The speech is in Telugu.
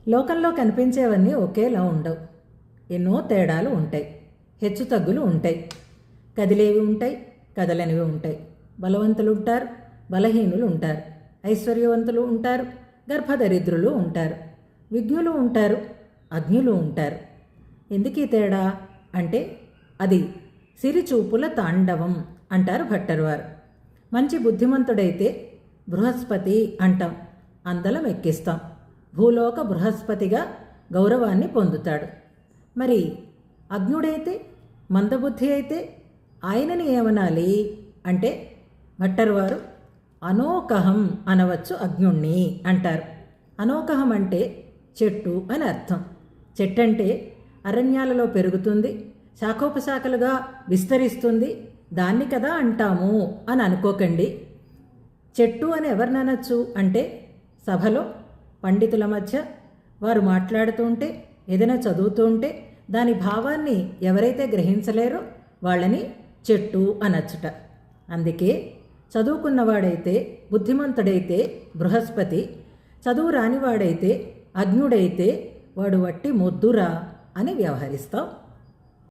లోకంలో కనిపించేవన్నీ ఒకేలా ఉండవు. ఎన్నో తేడాలు ఉంటాయి, హెచ్చుతగ్గులు ఉంటాయి. కదిలేవి ఉంటాయి, కదలనివి ఉంటాయి. బలవంతులు ఉంటారు, బలహీనులు ఉంటారు. ఐశ్వర్యవంతులు ఉంటారు, గర్భదరిద్రులు ఉంటారు. విజ్ఞులు ఉంటారు, అజ్ఞులు ఉంటారు. ఎందుకీ తేడా అంటే అది సిరిచూపుల తాండవం అంటారు భట్టర్వారు. మంచి బుద్ధిమంతుడైతే బృహస్పతి అంటాం, అందలం ఎక్కిస్తాం. భూలోక బృహస్పతిగా గౌరవాన్ని పొందుతాడు. మరి అజ్ఞుడైతే, మందబుద్ధి అయితే ఆయనని ఏమనాలి అంటే భట్టర్వారు అనోకహం అనవచ్చు అజ్ఞుణ్ణి అంటారు. అనోకహం అంటే చెట్టు అని అర్థం. చెట్టు అంటే అరణ్యాలలో పెరుగుతుంది, శాఖోపశాఖలుగా విస్తరిస్తుంది, దాన్ని కదా అంటాము అని అనుకోకండి. చెట్టు అని ఎవరిని అనొచ్చు అంటే సభలో పండితుల మధ్య వారు మాట్లాడుతూ ఉంటే, ఏదైనా చదువుతూ ఉంటే దాని భావాన్ని ఎవరైతే గ్రహించలేరో వాళ్ళని చెట్టు అనొచ్చుట. అందుకే చదువుకున్నవాడైతే, బుద్ధిమంతుడైతే బృహస్పతి, చదువు రానివాడైతే, అజ్ఞుడైతే వాడు వట్టి మొద్దురా అని వ్యవహరిస్తాం.